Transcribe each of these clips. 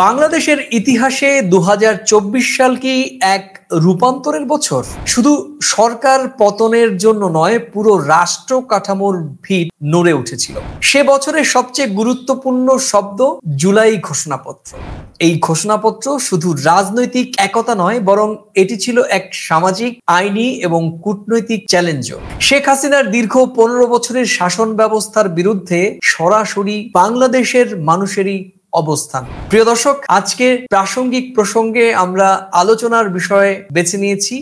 বাংলাদেশের ইতিহাসে ২০২৪ সাল কি এক রূপান্তরের বছর? শুধু সরকার পতনের জন্য নয়, পুরো রাষ্ট্র কাঠামোর ভিত নড়ে উঠেছিল। সে বছরের সবচেয়ে গুরুত্বপূর্ণ শব্দ জুলাই ঘোষণাপত্র। এই ঘোষণাপত্র শুধু রাজনৈতিক একতা নয়, বরং এটি ছিল এক সামাজিক, আইনি এবং কূটনৈতিক চ্যালেঞ্জও। শেখ হাসিনার দীর্ঘ ১৫ বছরের শাসন ব্যবস্থার বিরুদ্ধে সরাসরি বাংলাদেশের মানুষেরই অবস্থান। প্রিয় দর্শক, আজকে প্রাসঙ্গিক প্রসঙ্গে আমরা আলোচনার বিষয়ে বেছে নিয়েছি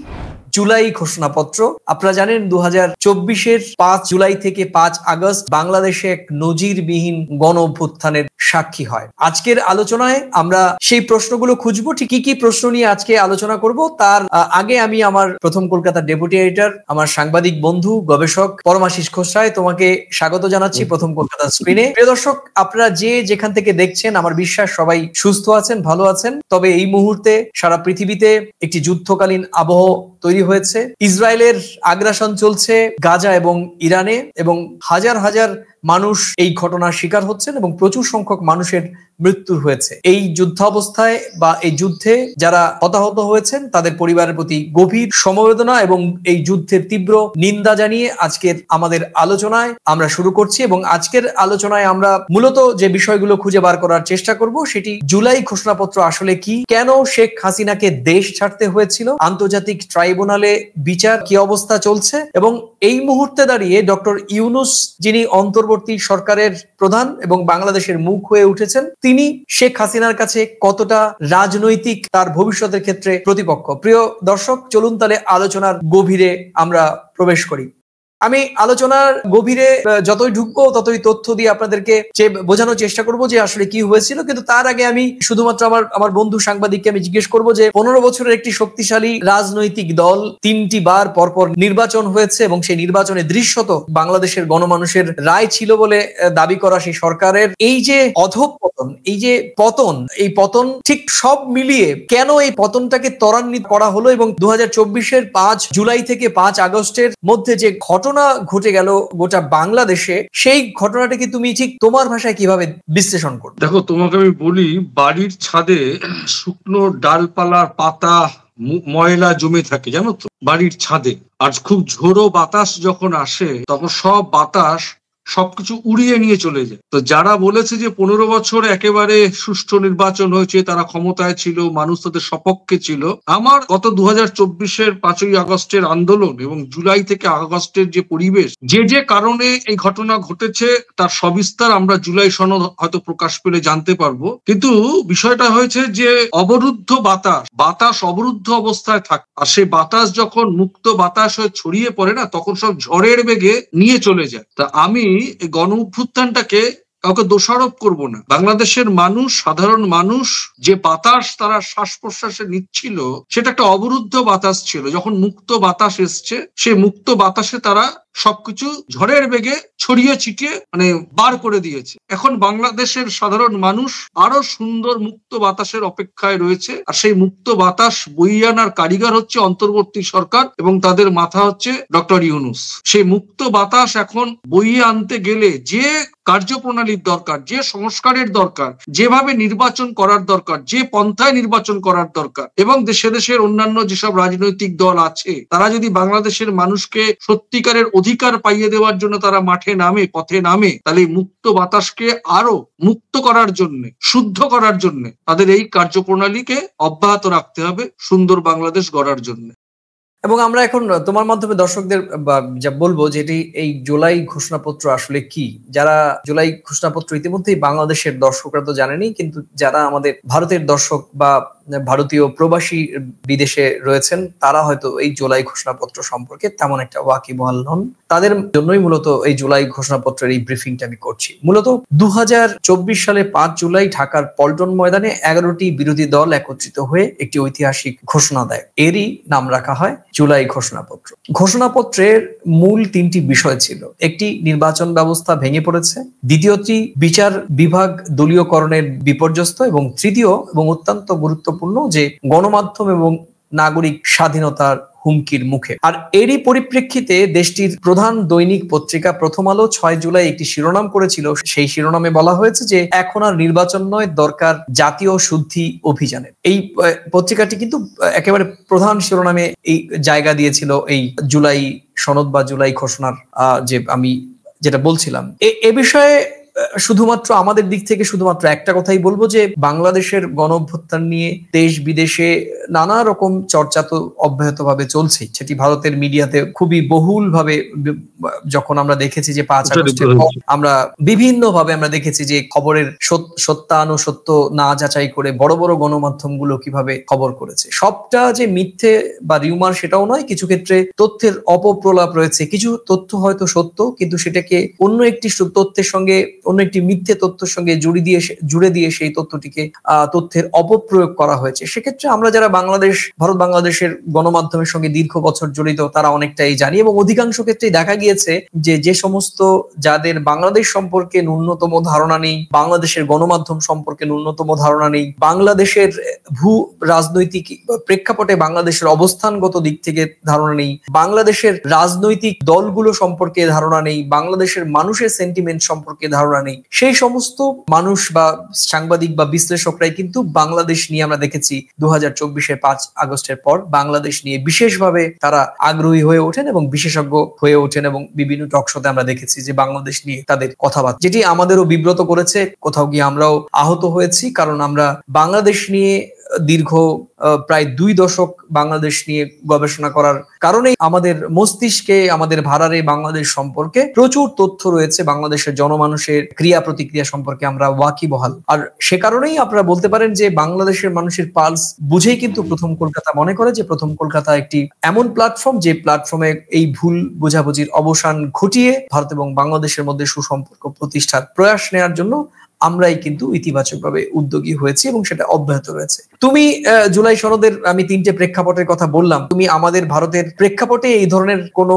জুলাই ঘোষণাপত্র। আপনারা জানেন ২০২৪-এর ৫ জুলাই থেকে ৫ আগস্ট বাংলাদেশে এক নজিরবিহীন গণ অভ্যুত্থানের সাক্ষী হয়। আজকের আলোচনায় আমরা সেই প্রশ্নগুলো খুঁজবো। ঠিক কি কি প্রশ্ন নিয়ে আজকে আলোচনা করব, তার আগে আমি আমার প্রথম কলকাতার ডেপুটি এডিটর, আমার সাংবাদিক বন্ধু, গবেষক পরমাশিস খোসরায় তোমাকে স্বাগত জানাচ্ছি প্রথম কলকাতা স্ক্রিনে। প্রিয় দর্শক, আপনারা যে যেখান থেকে দেখছেন, আমার বিশ্বাস সবাই সুস্থ আছেন, ভালো আছেন। তবে এই মুহূর্তে সারা পৃথিবীতে একটি যুদ্ধকালীন আবহ তৈরি হয়েছে। ইসরায়েলের আগ্রাসন চলছে গাজা এবং ইরানে, এবং হাজার হাজার মানুষ এই ঘটনার শিকার হচ্ছেন এবং প্রচুর সংখ্যক মানুষের মৃত্যু হয়েছে। এই যুদ্ধাবস্থায় বা এই যুদ্ধে যারা হতাহত হয়েছেন তাদের পরিবারের প্রতি গভীর সমবেদনা এবং এই যুদ্ধের তীব্র নিন্দা জানিয়ে আজকের আমাদের আলোচনায় আমরা শুরু করছি। এবং আজকের আলোচনায় আমরা মূলত যে বিষয়গুলো খুঁজে বার করার চেষ্টা করব সেটি জুলাই ঘোষণাপত্র আসলে কি, কেন শেখ হাসিনাকে দেশ ছাড়তে হয়েছিল, আন্তর্জাতিক ট্রাইব্যুনালে বিচার কি অবস্থা চলছে, এবং এই মুহূর্তে দাঁড়িয়ে ডক্টর ইউনূস, যিনি অন্তর্বর্তী সরকারের প্রধান এবং বাংলাদেশের মুখ হয়ে উঠেছেন, তিনি শেখ হাসিনার কাছে কতটা রাজনৈতিক তার ভবিষ্যতের ক্ষেত্রে প্রতিপক্ষ। প্রিয় দর্শক, চলুন তাহলে আলোচনার গভীরে আমরা প্রবেশ করি। আমি আলোচনার গভীরে যতই ঢুকবো ততই তথ্য দিয়ে আপনাদেরকে বোঝানোর চেষ্টা করব যে আসলে কি হয়েছিল। কিন্তু তার আগে আমি শুধুমাত্র আমার বন্ধু সাংবাদিককে আমি জিজ্ঞেস করব যে ১৫ বছরের একটি শক্তিশালী রাজনৈতিক দল, ৩টি বার পরপর নির্বাচন হয়েছে এবং সেই নির্বাচনে দৃশ্যত বাংলাদেশের গণমানুষের রায় ছিল বলে দাবি করা সেই সরকারের এই যে অধঃপতন, এই পতন ঠিক সব মিলিয়ে কেন এই পতনটাকে ত্বরান্বিত করা হলো, এবং ২০২৪-এর ৫ জুলাই থেকে ৫ আগস্টের মধ্যে যে ঘটনা ঘটে গেল গোটা বাংলাদেশে, সেই ঘটনাটাকে তুমি ঠিক তোমার ভাষায় কিভাবে বিশ্লেষণ করো? দেখো, তোমাকে আমি বলি, বাড়ির ছাদে শুকনো ডালপালার পাতা ময়লা জমে থাকে, জানো তো, বাড়ির ছাদে। আর খুব ঝোড়ো বাতাস যখন আসে তখন সব বাতাস সবকিছু উড়িয়ে নিয়ে চলে যায়। তো যারা বলেছে যে ১৫ বছর একেবারে সুষ্ঠু নির্বাচন হয়েছে, তারা ক্ষমতায় ছিল, মানুষ তাদের সপক্ষে ছিল, আমার গত ২০২৪-এর ৫ই আগস্টের আন্দোলন এবং জুলাই থেকে আগস্টের যে পরিবেশ, যে কারণে এই ঘটনা ঘটেছে তার সবিস্তার আমরা জুলাই সনদ হয়তো প্রকাশ পেলে জানতে পারবো। কিন্তু বিষয়টা হয়েছে যে অবরুদ্ধ বাতাস অবরুদ্ধ অবস্থায় থাকে, আর সেই বাতাস যখন মুক্ত বাতাস হয়ে ছড়িয়ে পড়ে না, তখন সব ঝড়ের বেগে নিয়ে চলে যায়। তা আমি গণ অভ্যুত্থানটাকে কাউকে দোষারোপ করব না। বাংলাদেশের মানুষ, সাধারণ মানুষ যে বাতাস তারা শ্বাস প্রশ্বাসে নিচ্ছিল, সেটা একটা অবরুদ্ধ বাতাস ছিল। যখন মুক্ত বাতাস এসছে, সেই মুক্ত বাতাসে তারা সবকিছু ঝড়ের বেগে ছড়িয়ে ছিটিয়ে বার করে দিয়েছে। এখন বাংলাদেশের সাধারণ মানুষ আরো সুন্দর মুক্ত বাতাসের অপেক্ষায় রয়েছে, আর সেই মুক্ত বাতাস বইয়ে আনার কারিগর হচ্ছে অন্তর্বর্তী সরকার এবং তাদের মাথা হচ্ছে ডক্টর ইউনূস। সেই মুক্ত বাতাস এখন বইয়ে আনতে গেলে যে কার্যপ্রণালীর দরকার, যে সংস্কারের দরকার, যেভাবে নির্বাচন করার দরকার, যে পন্থায় নির্বাচন করার দরকার, এবং দেশের অন্যান্য যেসব রাজনৈতিক দল আছে তারা যদি বাংলাদেশের মানুষকে সত্যিকারের অধিকার পাইয়ে দেওয়ার জন্য তারা পথে নামে, তাহলে মুক্ত বাতাসকে আরো মুক্ত করার জন্য, শুদ্ধ করার জন্য তাদের এই কার্যপ্রণালীকে অব্যাহত রাখতে হবে সুন্দর বাংলাদেশ গড়ার জন্য। এবং আমরা এখন তোমার মাধ্যমে দর্শকদের যা বলবো যে এই জুলাই ঘোষণাপত্র আসলে কি। যারা জুলাই ঘোষণাপত্র ইতিমধ্যেই বাংলাদেশের দর্শকরা তো জানেনি, কিন্তু যারা আমাদের ভারতের দর্শক বা ভারতীয় প্রবাসী বিদেশে রয়েছেন তারা হয়তো এই জুলাই ঘোষণাপত্র সম্পর্কে তেমন একটা ওয়াকিবহাল নন। তাদের জন্যই মূলত এই জুলাই ঘোষণাপত্রের এই ব্রিফিংটা আমি করছি। মূলত ২০২৪ সালে ৫ জুলাই ঢাকার পল্টন ময়দানে ১১টি বিরোধী দল একত্রিত হয়ে একটি ঐতিহাসিক ঘোষণা দেয়। এরই নাম রাখা হয় জুলাই ঘোষণাপত্র। ঘোষণাপত্রের মূল ৩টি বিষয় ছিল: একটি, নির্বাচন ব্যবস্থা ভেঙে পড়েছে; দ্বিতীয়টি, বিচার বিভাগ দলীয়করণের বিপর্যস্ত; এবং তৃতীয় এবং অত্যন্ত গুরুত্বপূর্ণ, যে গণমাধ্যম এবং নাগরিক স্বাধীনতার হুমকির মুখে। আর এরই পরিপ্রেক্ষিতে দেশটির প্রধান দৈনিক পত্রিকা প্রথম আলো 6 জুলাই একটি শিরোনাম করেছিল। সেই শিরোনামে বলা হয়েছে যে এখন আর নির্বাচন নয়, দরকার জাতীয় শুদ্ধি অভিযানের। এই পত্রিকাটি কিন্তু একেবারে প্রধান শিরোনামে এই জায়গা দিয়েছিল এই জুলাই সনদ বা জুলাই ঘোষণার যে আমি যেটা বলছিলাম। এ বিষয়ে শুধুমাত্র আমাদের দিক থেকে শুধুমাত্র একটা কথাই বলবো যে বাংলাদেশের গণঅভ্যুত্থান নিয়ে দেশ বিদেশে নানা রকম চর্চা তো অব্যাহতভাবে চলছেই। সেটি ভারতের মিডিয়াতে খুবই বহুল ভাবে যখন আমরা দেখেছি যে 5 আগস্টের পর আমরা বিভিন্ন ভাবে আমরা দেখেছি যে খবরের সত্যানুসত্য না যাচাই করে বড় বড় গণমাধ্যমগুলো কিভাবে খবর করেছে। সবটা যে মিথ্যে বা রিউমার সেটাও নয়, কিছু ক্ষেত্রে তথ্যের অপপ্রলাপ রয়েছে। কিছু তথ্য হয়তো সত্য, কিন্তু সেটাকে অন্য একটি তথ্যের সঙ্গে, অন্য একটি মিথ্যে তথ্যের সঙ্গে জুড়ে দিয়ে সেই তথ্যটিকে তথ্যের অপপ্রয়োগ করা হয়েছে। সেক্ষেত্রে আমরা যারা ভারত বাংলাদেশের গণমাধ্যমের সঙ্গে দীর্ঘ বছর জড়িত তারা অনেকটাই জানি, এবং অধিকাংশ ক্ষেত্রেই দেখা গিয়েছে যে সমস্ত যাদের বাংলাদেশ সম্পর্কে ন্যূনতম ধারণা নেই, বাংলাদেশের গণমাধ্যম সম্পর্কে ন্যূনতম ধারণা নেই, বাংলাদেশের ভূ রাজনৈতিক প্রেক্ষাপটে বাংলাদেশের অবস্থানগত দিক থেকে ধারণা নেই, বাংলাদেশের রাজনৈতিক দলগুলো সম্পর্কে ধারণা নেই, বাংলাদেশের মানুষের সেন্টিমেন্ট সম্পর্কে ধারণা নেই, সেই সমস্ত মানুষ বা সাংবাদিক বা বিশ্লেষকরাই কিন্তু বাংলাদেশ নিয়ে আমরা দেখেছি 2024-এর 5 আগস্টের পর বাংলাদেশ নিয়ে বিশেষভাবে তারা আগ্রহী হয়ে ওঠেন এবং বিশেষজ্ঞ হয়ে ওঠেন, এবং বিভিন্ন টকশোতে আমরা দেখেছি যে বাংলাদেশ নিয়ে তাদের কথাবার্তা, যেটি আমাদেরও বিব্রত করেছে। কোথাও গিয়ে আমরাও আহত হয়েছি, কারণ আমরা বাংলাদেশ নিয়ে দীর্ঘ প্রায় 2 দশক বাংলাদেশ নিয়ে গবেষণা করার কারণেই আমাদের মস্তিষ্কে, আমাদের ভাড়ারে বাংলাদেশ সম্পর্কে প্রচুর তথ্য রয়েছে। বাংলাদেশের জনমানুষের ক্রিয়া প্রতিক্রিয়া সম্পর্কে আমরা ওয়াকিবহাল। আর সে কারণেই আপনারা বলতে পারেন যে বাংলাদেশের মানুষের পালস বুঝেই কিন্তু প্রথম কলকাতা মনে করে যে প্রথম কলকাতা একটি এমন প্ল্যাটফর্ম যে প্ল্যাটফর্মে এই ভুল বোঝাবুঝির অবসান ঘটিয়ে ভারত এবং বাংলাদেশের মধ্যে সুসম্পর্ক প্রতিষ্ঠার প্রয়াস নেওয়ার জন্য আমরাই কিন্তু ইতিবাচকভাবে উদ্যোগী হয়েছি এবং সেটা অব্যাহত রয়েছে। তুমি জুলাই সনদের, আমি 3টে প্রেক্ষাপটের কথা বললাম, তুমি আমাদের ভারতের প্রেক্ষাপটে এই ধরনের কোনো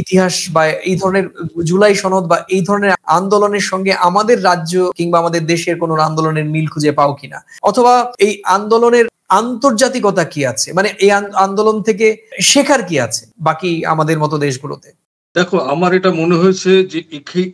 ইতিহাস বা এই ধরনের জুলাই সনদ বা এই ধরনের আন্দোলনের সঙ্গে আমাদের রাজ্য কিংবা আমাদের দেশের কোনো আন্দোলনের মিল খুঁজে পাও কিনা, অথবা এই আন্দোলনের আন্তর্জাতিকতা কি আছে, মানে এই আন্দোলন থেকে শেখার কি আছে বাকি আমাদের মতো দেশগুলোতে? দেখো, আমার এটা মনে হয়েছে যে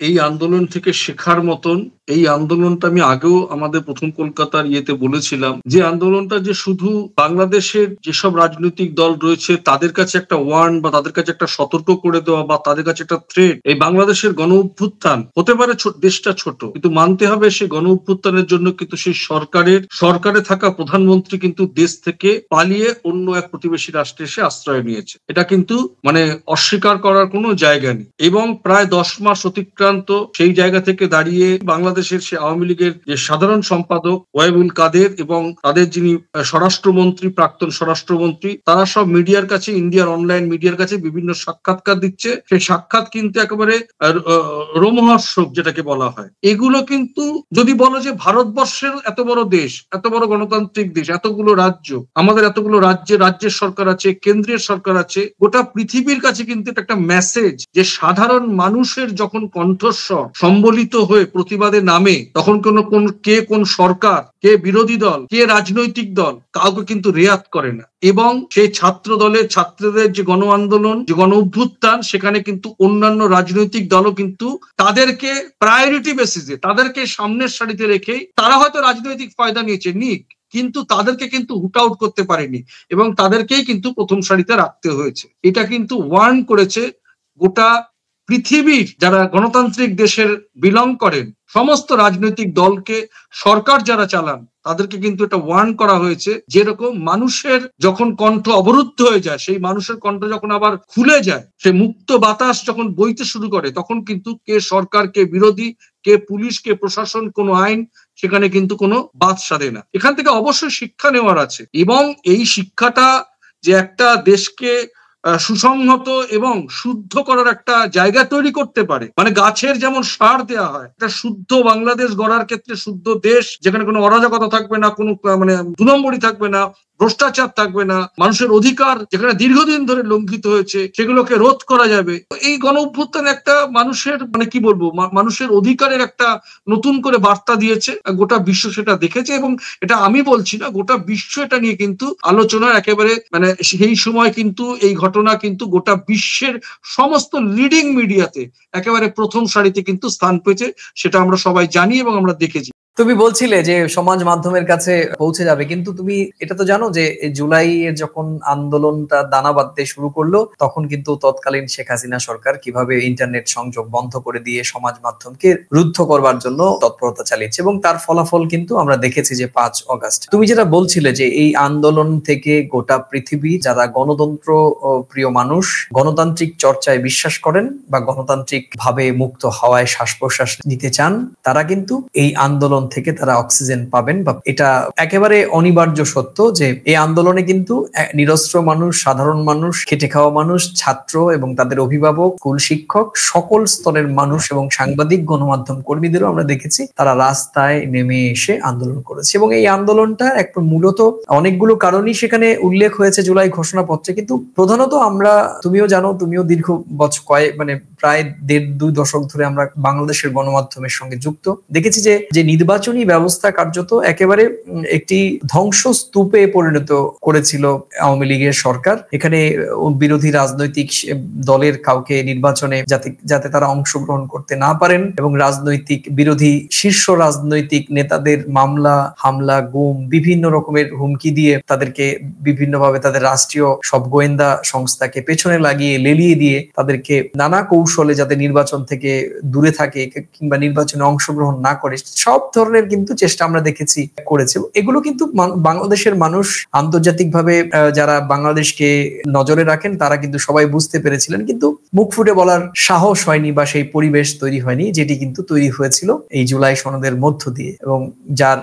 এই আন্দোলন থেকে শেখার মতন, এই আন্দোলনটা আমি আগেও আমাদের প্রথম কলকাতার ইয়েতে বলেছিলাম যে আন্দোলনটা যে শুধু বাংলাদেশের যেসব রাজনৈতিক দল রয়েছে তাদের কাছে একটা ওয়ার্ন বা তাদের কাছে একটা সতর্ক করে দেওয়া বা তাদের কাছে একটা থ্রেট। এই বাংলাদেশের গণ অভ্যুত্থান হতে পারে দেশটা ছোট, কিন্তু মানতে হবে সেই গণ অভ্যুত্থানের জন্য কিন্তু সেই সরকারে থাকা প্রধানমন্ত্রী কিন্তু দেশ থেকে পালিয়ে অন্য এক প্রতিবেশী রাষ্ট্রে এসে আশ্রয় নিয়েছে। এটা কিন্তু মানে অস্বীকার করার কোনো জায়গা নেই। এবং প্রায় 10 মাস অতিক্রান্ত সেই জায়গা থেকে দাঁড়িয়ে বাংলাদেশের সে আওয়ামী লীগের যে সাধারণ সম্পাদক ওয়াহিবুল কাদের এবং তাদের যিনি স্বরাষ্ট্রমন্ত্রী, প্রাক্তন স্বরাষ্ট্রমন্ত্রী, তারা সব মিডিয়ার কাছে, ইন্ডিয়ার অনলাইন মিডিয়ার কাছে বিভিন্ন সাক্ষাৎকার দিচ্ছে। সেই সাক্ষাৎ কিন্তু একেবারে রোমহর্ষক যেটাকে বলা হয়। এগুলো কিন্তু যদি বলো যে ভারতবর্ষের এত বড় দেশ, এত বড় গণতান্ত্রিক দেশ, এতগুলো রাজ্য, আমাদের এতগুলো রাজ্যের সরকার আছে, কেন্দ্রের সরকার আছে, গোটা পৃথিবীর কাছে কিন্তু এটা একটা মেসেজ যে সাধারণ মানুষের যখন কণ্ঠস্বর সম্বলিত হয়ে প্রতিবাদের নামে, তখন কোন সরকার, কে বিরোধী দল, কে রাজনৈতিক দল কাউকে কিন্তু রেয়াত করে না। এবং সেই ছাত্রদের যে গণ আন্দোলন, যে গণ অভ্যুত্থান, সেখানে কিন্তু অন্যান্য রাজনৈতিক দলও কিন্তু তাদেরকে প্রায়োরিটি বেসিসে, তাদেরকে সামনের সারিতে রেখেই, তারা হয়তো রাজনৈতিক ফায়দা নিক, কিন্তু তাদেরকে কিন্তু হুট আউট করতে পারেনি এবং তাদেরকেই কিন্তু প্রথম সারিতে রাখতে হয়েছে। এটা কিন্তু ওয়ার্ন করেছে গোটা পৃথিবীর যারা গণতান্ত্রিক দেশের বিলং করেন, সমস্ত রাজনৈতিক দলকে, সরকার যারা চালান, তাদেরকে কিন্তু এটা ওয়ার্ন করা হয়েছে। যেরকম মানুষের যখন কণ্ঠ অবরুদ্ধ হয়ে যায়, সেই মানুষের কণ্ঠ যখন আবার খুলে যায়, সে মুক্ত বাতাস যখন বইতে শুরু করে, তখন কিন্তু কে সরকার, কে বিরোধী, কে পুলিশ, কে প্রশাসন, কোনো আইন সেখানে কিন্তু কোনো বাদ সাধে না। এখান থেকে অবশ্যই শিক্ষা নেওয়ার আছে, এবং এই শিক্ষাটা যে একটা দেশকে সুসংহত এবং শুদ্ধ করার একটা জায়গা তৈরি করতে পারে। মানে গাছের যেমন সার দেওয়া হয়, একটা শুদ্ধ বাংলাদেশ গড়ার ক্ষেত্রে, শুদ্ধ দেশ যেখানে কোনো অরাজকতা থাকবে না, কোনো মানে 2 নম্বরই থাকবে না, ভ্রষ্টাচার থাকবে না, মানুষের অধিকার যেখানে দীর্ঘদিন ধরে লঙ্ঘিত হয়েছে সেগুলোকে রোধ করা যাবে। এই গণ অভ্যুত্থান একটা মানুষের কি বলবো, মানুষের অধিকারের একটা নতুন করে বার্তা দিয়েছে। গোটা বিশ্ব সেটা দেখেছে এবং এটা আমি বলছি না, গোটা বিশ্ব এটা নিয়ে কিন্তু আলোচনার একেবারে সেই সময় কিন্তু এই ঘটনা কিন্তু গোটা বিশ্বের সমস্ত লিডিং মিডিয়াতে একেবারে প্রথম সারিতে কিন্তু স্থান পেয়েছে, সেটা আমরা সবাই জানি এবং আমরা দেখেছি। তুমি বলছিলে যে সমাজ মাধ্যমের কাছে পৌঁছে যাবে, কিন্তু তুমি এটা তো জানো যে জুলাইয়ের যখন আন্দোলনটা দানা বাঁধতে শুরু করলো তখন কিন্তু তৎকালীন শেখ হাসিনা সরকার কিভাবে ইন্টারনেট সংযোগ বন্ধ করে দিয়ে সমাজ মাধ্যমকে রুদ্ধ করবার জন্য তৎপরতা চালিয়েছে এবং তার ফলাফল কিন্তু আমরা দেখেছি যে 5 অগাস্ট। তুমি যেটা বলছিলে যে এই আন্দোলন থেকে গোটা পৃথিবী যারা গণতন্ত্র প্রিয় মানুষ, গণতান্ত্রিক চর্চায় বিশ্বাস করেন বা গণতান্ত্রিক ভাবে মুক্ত হাওয়ায় শ্বাস প্রশ্বাস নিতে চান, তারা কিন্তু এই আন্দোলন থেকে তারা অক্সিজেন পাবেন। বা এটা একেবারে অনিবার্য সত্য যে এই আন্দোলনে কিন্তু নিরস্ত্র মানুষ, সাধারণ মানুষ, খেটে খাওয়া মানুষ, ছাত্র এবং তাদের অভিভাবক, স্কুল শিক্ষক, সকল স্তরের মানুষ এবং সাংবাদিক, গণমাধ্যম কর্মীদেরও আমরা দেখেছি তারা রাস্তায় নেমে এসে আন্দোলন করেছে। এবং এই আন্দোলনটা একটা মূলত অনেকগুলো কারণই সেখানে উল্লেখ হয়েছে জুলাই ঘোষণাপত্রে, কিন্তু প্রধানত আমরা, তুমিও জানো, তুমিও দীর্ঘ বছর প্রায় 1.5-2 দশক ধরে আমরা বাংলাদেশের গণমাধ্যমের সঙ্গে যুক্ত, দেখেছি যে নির্বাচনী ব্যবস্থা কার্যত একেবারে একটি ধ্বংসস্তূপে পরিণত করেছিল আওয়ামী লীগের সরকার। এখানে বিরোধী রাজনৈতিক দলের কাউকে নির্বাচনে যাতে তারা অংশগ্রহণ করতে না পারেন এবং রাজনৈতিক বিরোধী শীর্ষ রাজনৈতিক নেতাদের মামলা, হামলা, গুম, বিভিন্ন রকমের হুমকি দিয়ে তাদেরকে বিভিন্নভাবে তাদের রাষ্ট্রীয় সব গোয়েন্দা সংস্থাকে পেছনে লাগিয়ে লেলিয়ে দিয়ে তাদেরকে নানা কৌশলে যাতে নির্বাচন থেকে দূরে থাকে কিংবা নির্বাচনে অংশগ্রহণ না করে, সব ধরনের কিন্তু চেষ্টা আমরা দেখেছি করেছে। এগুলো কিন্তু বাংলাদেশের মানুষ, আন্তর্জাতিকভাবে যারা বাংলাদেশকে নজরে রাখেন তারা কিন্তু সবাই বুঝতে পেরেছিলেন, কিন্তু মুখ ফুটে বলার সাহস হয়নি বা সেই পরিবেশ তৈরি হয়নি যেটি কিন্তু তৈরি হয়েছিল এই জুলাই সনদের মধ্য দিয়ে এবং যার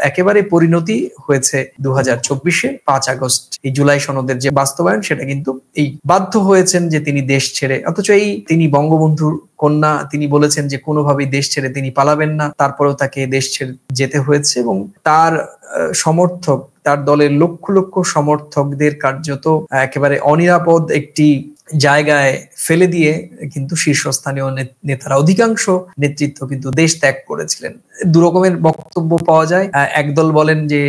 একেবারে পরিণতি হয়েছে 2024-এ 5 আগস্ট। এই জুলাই সনদের যে বাস্তবায়ন সেটা কিন্তু এই বাধ্য হয়েছেন যে তিনি দেশ ছেড়ে, অথচ তিনি বঙ্গবন্ধুর কন্যা, তিনি বলেছেন যে কোনোভাবেই দেশ ছেড়ে তিনি পালাবেন না, তারপরেও তাকে দেশ ছেড়ে যেতে হয়েছে এবং তার সমর্থক, তার দলের লক্ষ লক্ষ সমর্থকদের কার্যত একেবারে অনিরাপদ একটি জায়গায় ফেলে দিয়ে কিন্তু শীর্ষস্থানীয় নেতারা, অধিকাংশ নেতৃত্ব কিন্তু দেশ ত্যাগ করেছিলেন। দু রকমের বক্তব্য পাওয়া যায়। একদল বলেন যে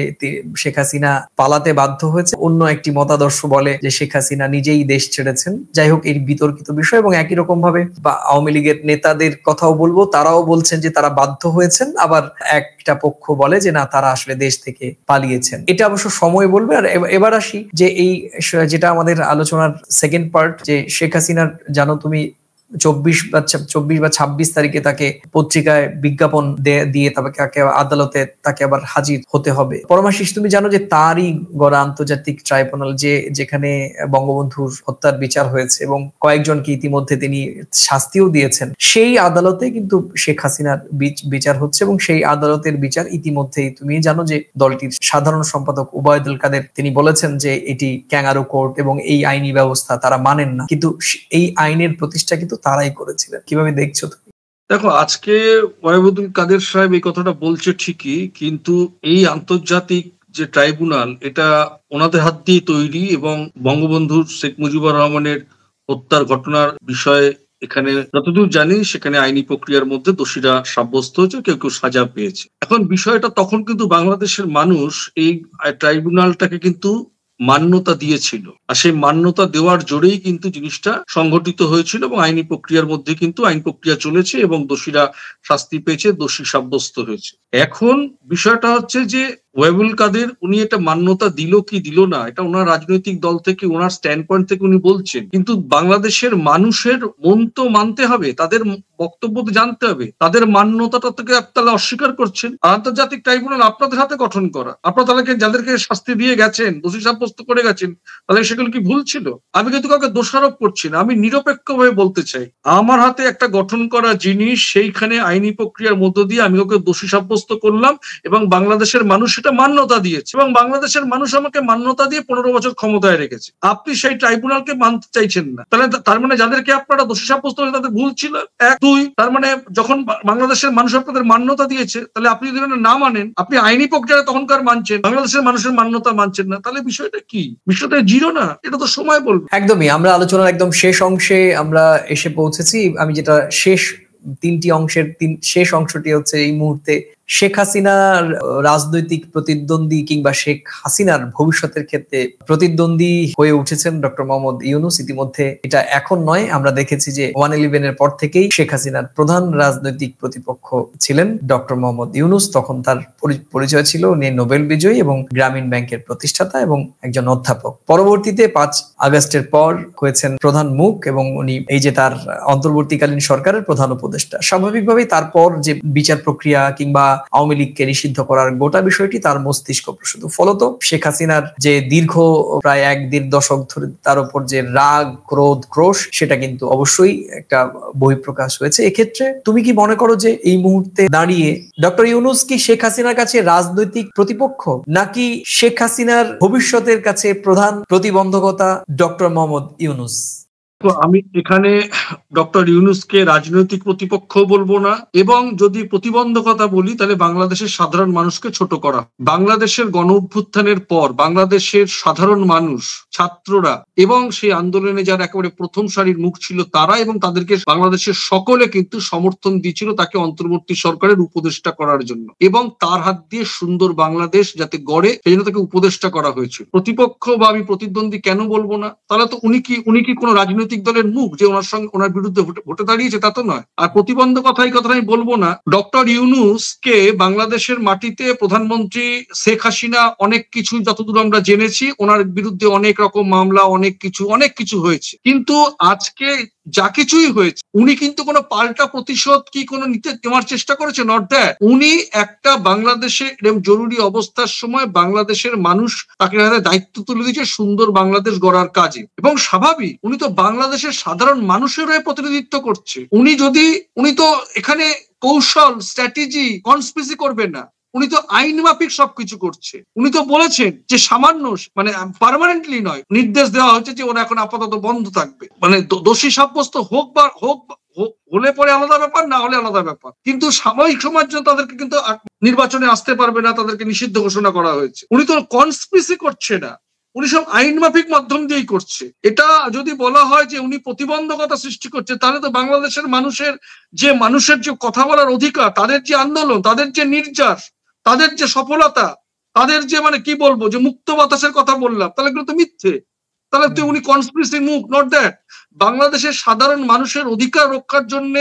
শেখ হাসিনা পালাতে বাধ্য হয়েছে, অন্য একটি মতাদর্শ বলে যে শেখ হাসিনা নিজেই দেশ ছেড়েছেন। যাই হোক, এই বিতর্কিত বিষয়। এবং একই রকম ভাবে আওয়ামী লীগের নেতাদের কথাও বলবো, তারাও বলছেন যে তারা বাধ্য হয়েছেন, আবার একটা পক্ষ বলে যে না, তারা আসলে দেশ থেকে পালিয়েছেন। এটা অবশ্য সময় বলবে। আর এবার আসি যে এই যেটা আমাদের আলোচনার সেকেন্ড পার্ট, যে শেখ হাসিনার, জানো তুমি, 24 বা 26 তারিখে তাকে পত্রিকায় বিজ্ঞাপন দিয়ে তাকে আদালতে তাকে আবার হাজির হতে হবে। পরমাশিস, তুমি জানো যে তারই গড়া আন্তর্জাতিক ট্রাইব্যুনাল, যেখানে বঙ্গবন্ধুর হত্যার বিচার হয়েছে এবং কয়েকজনকে ইতিমধ্যে তিনি শাস্তিও দিয়েছেন, সেই আদালতে কিন্তু শেখ হাসিনার বিচার হচ্ছে এবং সেই আদালতের বিচার ইতিমধ্যেই তুমি জানো যে দলটির সাধারণ সম্পাদক ওবায়দুল কাদের তিনি বলেছেন যে এটি ক্যাঙ্গারু কোর্ট এবং এই আইনি ব্যবস্থা তারা মানেন না, কিন্তু এই আইনের প্রতিষ্ঠা কিন্তু তারাই করেছিলেন। কিভাবে দেখছো তুমি? দেখো, আজকে ওবায়দুল কাদের সাহেব এই কথাটা বলছে ঠিকই, কিন্তু এই আন্তর্জাতিক যে ট্রাইব্যুনাল এটা ওনাদের হাত দিয়ে তৈরি এবং বঙ্গবন্ধুর শেখ মুজিবুর রহমানের হত্যার ঘটনার বিষয়ে এখানে যতদূর জানি সেখানে আইনি প্রক্রিয়ার মধ্যে দোষীরা সাব্যস্ত হয়েছে, কেউ কেউ সাজা পেয়েছে। এখন বিষয়টা তখন কিন্তু বাংলাদেশের মানুষ এই ট্রাইব্যুনালটাকে কিন্তু মান্যতা দিয়েছিল, আর সেই মান্যতা দেওয়ার জোরেই কিন্তু জিনিসটা সংঘটিত হয়েছিল এবং আইনি প্রক্রিয়ার মধ্যে কিন্তু আইন প্রক্রিয়া চলেছে এবং দোষীরা শাস্তি পেয়েছে, দোষী সাব্যস্ত হয়েছে। এখন বিষয়টা হচ্ছে যে ওবায়দুল কাদের উনি এটা মান্যতা দিল কি দিল না, এটা ওনার রাজনৈতিক দল থেকে, ওনার স্ট্যান্ড পয়েন্ট থেকে উনি বলছেন, কিন্তু বাংলাদেশের মানুষের মন তো মানতে হবে, তাদের বক্তব্য তো জানতে হবে, তাদের মান্যতাটা থেকে আপনারা অস্বীকার করছেন। আন্তর্জাতিক ট্রাইব্যুনাল আপনাদের হাতে গঠন করা, আপনারা তাদেরকে যাদেরকে শাস্তি দিয়ে গেছেন, দোষী সাব্যস্ত করে গেছেন, তাহলে সেগুলো কি ভুল ছিল? আমি কিন্তু কাউকে দোষারোপ করছি না, আমি নিরপেক্ষভাবে বলতে চাই, আমার হাতে একটা গঠন করা জিনিস, সেইখানে আইনি প্রক্রিয়ার মধ্য দিয়ে আমি ওকে দোষী সাব্যস্ত করলাম এবং বাংলাদেশের মানুষ সেটা মান্যতা দিয়েছে এবং বাংলাদেশের মানুষ আমাকে মান্যতা দিয়ে 15 বছর ক্ষমতায় রেখেছে। আপনি সেই ট্রাইব্যুনালকে মানতে চাইছেন না, তাহলে তার মানে যাদেরকে আপনারা দোষী সাব্যস্ত করেন তাদের ভুল ছিল। 1, 2, তার মানে যখন বাংলাদেশের মানুষ আপনাদের মান্যতা দিয়েছে, তাহলে আপনি যদি না মানেন, আপনি আইনি প্রক্রিয়া তখনকার মানছেন, বাংলাদেশের মানুষের মান্যতা মানছেন না, তাহলে বিষয়টা কি? বিষয়টা জিরো না? এটা তো সময় বলবে। একদমই, আমরা আলোচনার একদম শেষ অংশে আমরা এসে পৌঁছেছি। আমি যেটা শেষ 3টি অংশের শেষ অংশটি হচ্ছে এই মুহূর্তে শেখ হাসিনার রাজনৈতিক প্রতিদ্বন্দ্বী কিংবা শেখ হাসিনার ভবিষ্যতের ক্ষেত্রে প্রতিদ্বন্দ্বী হয়ে উঠেছেন ডক্টর মোহাম্মদ ইউনূস। ইতিমধ্যে এটা এখন নয়, আমরা দেখেছি যে 111 এর পর থেকেই শেখ হাসিনার প্রধান রাজনৈতিক প্রতিপক্ষ ছিলেন ডক্টর মোহাম্মদ ইউনূস। তখন তার পরিচয় ছিল উনি নোবেল বিজয়ী এবং গ্রামীণ ব্যাংকের প্রতিষ্ঠাতা এবং একজন অধ্যাপক। পরবর্তীতে 5 আগস্টের পর হয়েছেন প্রধান মুখ এবং উনি এই যে তার অন্তর্বর্তীকালীন সরকারের প্রধান উপদেষ্টা। স্বাভাবিকভাবেই তারপর যে বিচার প্রক্রিয়া কিংবা আওয়ামী লীগকে নিষিদ্ধ করার গোটা বিষয়টি তার মস্তিষ্ক প্রসূত। ফলত শেখ হাসিনার যে দীর্ঘ প্রায় 1-1.5 দশক ধরে তার উপর যে রাগ, ক্রোধ, ক্রোশ, সেটা কিন্তু অবশ্যই একটা বহিঃপ্রকাশ হয়েছে। এক্ষেত্রে তুমি কি মনে করো যে এই মুহূর্তে দাঁড়িয়ে ডক্টর ইউনূস কি শেখ হাসিনার কাছে রাজনৈতিক প্রতিপক্ষ, নাকি শেখ হাসিনার ভবিষ্যতের কাছে প্রধান প্রতিবন্ধকতা ডক্টর মোহাম্মদ ইউনূস? তো আমি এখানে ডক্টর ইউনূসকে রাজনৈতিক প্রতিপক্ষ বলবো না, এবং যদি প্রতিবন্ধকতা বলি তাহলে বাংলাদেশের সাধারণ মানুষকে ছোট করা। বাংলাদেশের গণ অভ্যুত্থানের পর বাংলাদেশের সাধারণ মানুষ, ছাত্ররা এবং সেই আন্দোলনে যারা একেবারে প্রথম সারির মুখ ছিল তারা এবং তাদেরকে বাংলাদেশের সকলে কিন্তু সমর্থন দিয়েছিল তাকে অন্তর্বর্তী সরকারের উপদেষ্টা করার জন্য, এবং তার হাত দিয়ে সুন্দর বাংলাদেশ যাতে গড়ে সেই জন্য তাকে উপদেষ্টা করা হয়েছিল। প্রতিপক্ষ বা আমি প্রতিদ্বন্দ্বী কেন বলবো না? তাহলে তো উনি কি কোনো রাজনৈতিক দলের মুখ যে ওনার বিরুদ্ধে ভোটে দাঁড়িয়েছে? তা তো নয়। আর প্রতিবন্ধকতা এই কথাটা আমি বলবো না। ডক্টর ইউনূসকে বাংলাদেশের মাটিতে প্রধানমন্ত্রী শেখ হাসিনা অনেক কিছু, যতদূর আমরা জেনেছি, ওনার বিরুদ্ধে অনেক রকম মামলা, অনেক কিছু হয়েছে, কিন্তু আজকে যা কিছুই হয়েছে উনি কিন্তু কোনো পাল্টা প্রতিশোধ কি কোনো নেওয়ার চেষ্টা করেছে? Not that. উনি একটা বাংলাদেশে জরুরি অবস্থার সময় বাংলাদেশের মানুষ তাকে দায়িত্ব তুলে দিয়েছে সুন্দর বাংলাদেশ গড়ার কাজে, এবং স্বাভাবিক উনি তো বাংলাদেশের সাধারণ মানুষের হয়ে প্রতিনিধিত্ব করছে। উনি তো এখানে কৌশল, স্ট্র্যাটেজি, কনস্পিরেসি করবেন না, উনি তো আইন মাফিক সবকিছু করছে। উনি তো বলেছেন যে সামান্য, মানে পার্মানেন্টলি নয়, নির্দেশ দেওয়া হচ্ছে যে ওরা এখন আপাতত বন্ধ থাকবে, মানে দোষী সাব্যস্ত হলে পরে আলাদা ব্যাপার, না হলে আলাদা ব্যাপার, কিন্তু সাময়িক সময়ের জন্য তাদেরকে কিন্তু নির্বাচনে আসতে পারবে না, তাদেরকে নিষিদ্ধ ঘোষণা করা হয়েছে। উনি তো কনস্পিরেসি করছে না, উনি সব আইন মাফিক মাধ্যম দিয়েই করছে। এটা যদি বলা হয় যে উনি প্রতিবন্ধকতা সৃষ্টি করছে, তাহলে তো বাংলাদেশের মানুষের যে কথা বলার অধিকার, তাদের যে আন্দোলন, তাদের যে নির্যাস, তাদের যে সফলতা, তাদের যে মানে কি বলবো যে মুক্ত বাতাসের কথা বললাম, তাহলে এগুলো তো মিথ্যে। তাহলে তো উনি কনস্পিরেসি মুখ, নট দ্যাট। বাংলাদেশের সাধারণ মানুষের অধিকার রক্ষার জন্য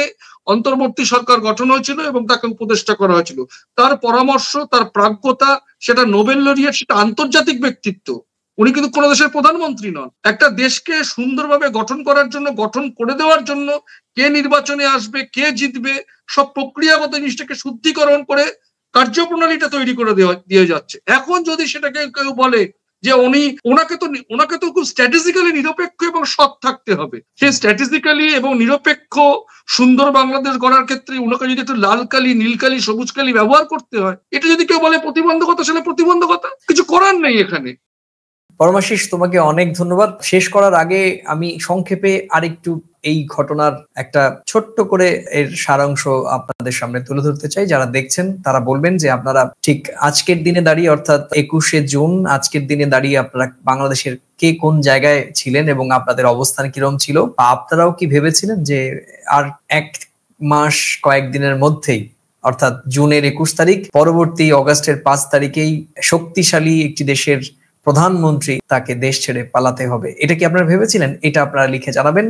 অন্তর্বর্তী সরকার গঠন হয়েছিল এবং তাকে উপদেষ্টা করা হয়েছিল। তার পরামর্শ, তার প্রাজ্ঞতা, সেটা নোবেল লরিয়েট, সেটা আন্তর্জাতিক ব্যক্তিত্ব। উনি কিন্তু কোনো দেশের প্রধানমন্ত্রী নন। একটা দেশকে সুন্দরভাবে গঠন করার জন্য, গঠন করে দেওয়ার জন্য, কে নির্বাচনে আসবে, কে জিতবে, সব প্রক্রিয়াগত জিনিসটাকে শুদ্ধিকরণ করে কার্যপ্রণালীটা তৈরি করে দিয়ে যাচ্ছে। এখন যদি সেটাকে কেউ বলে যে ওনাকে তো খুব স্ট্র্যাটেজিক্যালি নিরপেক্ষ এবং সৎ থাকতে হবে, সেই স্ট্র্যাটেজিক্যালি এবং নিরপেক্ষ সুন্দর বাংলাদেশ গড়ার ক্ষেত্রে ওনাকে যদি একটু লাল কালি, নীল কালি, সবুজ কালি ব্যবহার করতে হয়, এটা যদি কেউ বলে প্রতিবন্ধকতা, সেটা প্রতিবন্ধকতা, কিছু করার নেই এখানে। পরমাশিস, তোমাকে অনেক ধন্যবাদ। শেষ করার আগে আমি সংক্ষেপে আরেকটু এই ঘটনার একটা ছোট্ট করে এর সারাংশ আপনাদের সামনে তুলে ধরতে চাই। যারা দেখছেন তারা বলবেন যে আপনারা ঠিক আজকের দিনে দাঁড়িয়ে, অর্থাৎ 21শে জুন, আজকের দিনে দাঁড়িয়ে আপনারা বাংলাদেশের কে কোন জায়গায় ছিলেন এবং আপনাদের অবস্থান কিরকম ছিল, বা আপনারাও কি ভেবেছিলেন যে আর 1 মাস কয়েকদিনের মধ্যেই, অর্থাৎ জুনের 21 তারিখ, পরবর্তী অগাস্টের 5 তারিখেই শক্তিশালী একটি দেশের প্রধানমন্ত্রী তাকে দেশ ছেড়ে পালাতে হবে? এটা কি আপনারা ভেবেছিলেন? এটা আপনারা লিখে জানাবেন।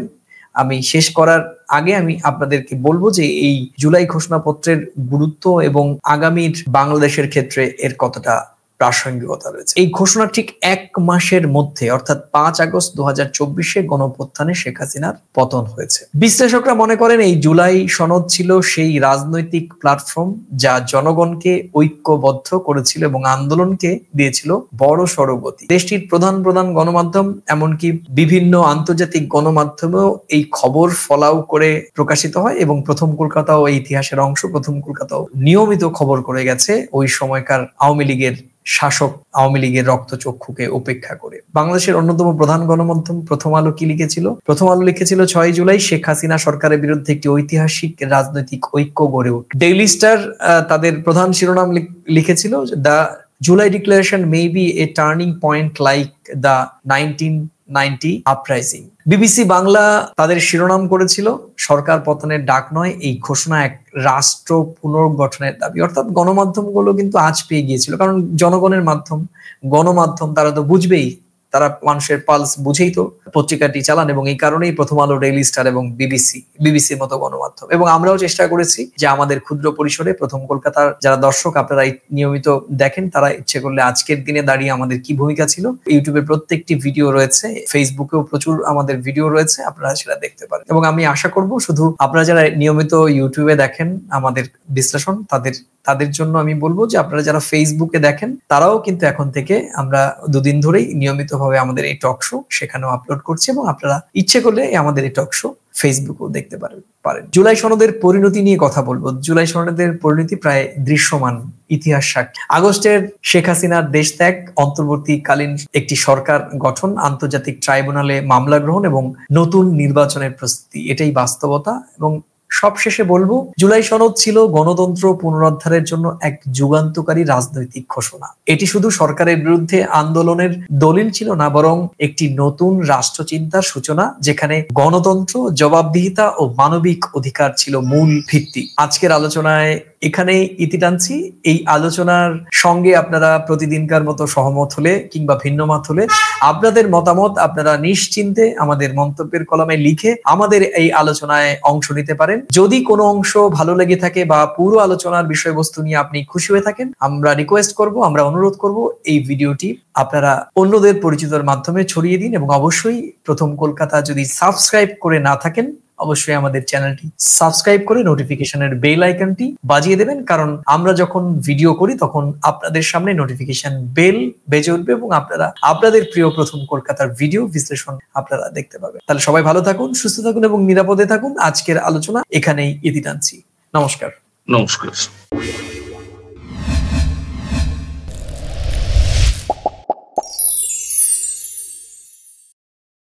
আমি শেষ করার আগে আমি আপনাদেরকে বলবো যে এই জুলাই ঘোষণাপত্রের গুরুত্ব এবং আগামীর বাংলাদেশের ক্ষেত্রে এর কতটা প্রাসঙ্গিকতা রয়েছে। এই ঘোষণা ঠিক 1 মাসের মধ্যে, অর্থাৎ 5 আগস্ট 2024-এ গণঅভ্যুত্থানে শেখ হাসিনার পতন হয়েছে। বিশ্লেষকরা মনে করেন এই জুলাই সনদ ছিল সেই রাজনৈতিক প্ল্যাটফর্ম যা জনগণকে ঐক্যবদ্ধ করেছিল এবং আন্দোলনকে দিয়েছিল বড় সড় গতি। দেশটির প্রধান গণমাধ্যম, এমনকি বিভিন্ন আন্তর্জাতিক গণমাধ্যমেও এই খবর ফলাও করে প্রকাশিত হয় এবং প্রথম কলকাতাও এই ইতিহাসের অংশ। প্রথম কলকাতাও নিয়মিত খবর করে গেছে ওই সময়কার আওয়ামী লীগের শাসক আওয়ামী লীগের রক্তচক্ষুকে উপেক্ষা করে। বাংলাদেশের অন্যতম প্রধান গণমাধ্যম প্রথম আলো কি লিখেছিল? প্রথম আলো লিখেছিল 6 জুলাই শেখ হাসিনা সরকারের বিরুদ্ধে একটি ঐতিহাসিক রাজনৈতিক ঐক্য গড়ে উঠল। ডেইলি স্টার তাদের প্রধান শিরোনাম লিখেছিল, the July declaration may B A turning point like the 1990 uprising. BBC Bangla তাদের শিরোনাম করেছিল, সরকার পতনের ডাক নয়, এই ঘোষণা এক রাষ্ট্র পুনর্গঠনের দাবি। অর্থাৎ গণমাধ্যমগুলো কিন্তু আজ পেয়ে গিয়েছিল, কারণ জনগণের মাধ্যম, গণমাধ্যম, তারা তো বুঝবেই, তারা মানুষের পালস বুঝেই তো পত্রিকাটি চালান, এবং এই কারণেই প্রথম আলো, ডেইলি স্টার এবং বিবিসির মতো গণমাধ্যম। এবং আমরাও চেষ্টা করেছি যে আমাদের ক্ষুদ্র পরিসরে প্রথম কলকাতার যারা দর্শক আপনারা নিয়মিত দেখেন, তারা ইচ্ছে করলে আজকের দিনে দাঁড়িয়ে আমাদের কি ভূমিকা ছিল, ইউটিউবের প্রত্যেকটি ভিডিও রয়েছে, ফেসবুকেও প্রচুর আমাদের ভিডিও রয়েছে, আপনারা সেটা দেখতে পারেন। এবং আমি আশা করব শুধু আপনারা যারা নিয়মিত ইউটিউবে দেখেন আমাদের বিশ্লেষণ, তাদের জন্য আমি বলবো যে আপনারা যারা ফেসবুকে দেখেন তারাও কিন্তু এখন থেকে আমরা দুদিন ধরেই নিয়মিতভাবে আমাদের এই টক শো সেখানেও আপলোড করছি, এবং আপনারা ইচ্ছে করলে আমাদের এই টক শো ফেসবুকেও দেখতে পারেন। জুলাই সনদের পরিণতি নিয়ে কথা বলবো। জুলাই সনদের পরিণতি প্রায় দৃশ্যমান ইতিহাস সাক্ষী। আগস্টের শেখ হাসিনার দেশ ত্যাগ, অন্তর্বর্তীকালীন একটি সরকার গঠন, আন্তর্জাতিক ট্রাইব্যুনালে মামলা গ্রহণ এবং নতুন নির্বাচনের প্রস্তুতি, এটাই বাস্তবতা। এবং সবশেষে বলবো, জুলাই সনদ ছিল গণতন্ত্র পুনরুদ্ধারের জন্য এক যুগান্তকারী রাজনৈতিক ঘোষণা। এটি শুধু সরকারের বিরুদ্ধে আন্দোলনের দলিল ছিল না, বরং একটি নতুন রাষ্ট্রচিন্তার সূচনা, যেখানে গণতন্ত্র, জবাবদিহিতা ও মানবিক অধিকার ছিল মূল ভিত্তি। আজকের আলোচনায় এখানেই ইতি টানছি। এই আলোচনার সঙ্গে আপনারা প্রতিদিনকার মতো সহমত হলে কিংবা ভিন্নমত হলে আপনাদের মতামত আপনারা নিশ্চিন্তে আমাদের মন্তব্যের কলামে লিখে আমাদের এই আলোচনায় অংশ নিতে পারেন। যদি কোনো অংশ ভালো লেগে থাকে বা পুরো আলোচনার বিষয়বস্তু নিয়ে আপনি খুশি হয়ে থাকেন, আমরা রিকোয়েস্ট করব, আমরা অনুরোধ করব, এই ভিডিওটি আপনারা অন্যদের পরিচিতর মাধ্যমে ছড়িয়ে দিন। এবং অবশ্যই প্রথম কলকাতা যদি সাবস্ক্রাইব করে না থাকেন, অবশ্যই আমাদের চ্যানেলটি সাবস্ক্রাইব করে নোটিফিকেশনের বেল আইকনটি বাজিয়ে দেবেন, কারণ আমরা যখন ভিডিও করি তখন আপনাদের সামনে নোটিফিকেশন বেল বেজে উঠবে এবং আপনারা আপনাদের প্রিয় প্রথম কলকাতার ভিডিও বিশ্লেষণ আপনারা দেখতে পাবেন। তাহলে সবাই ভালো থাকুন, সুস্থ থাকুন এবং নিরাপদে থাকুন। আজকের আলোচনা এখানেই ইতি টানছি। নমস্কার।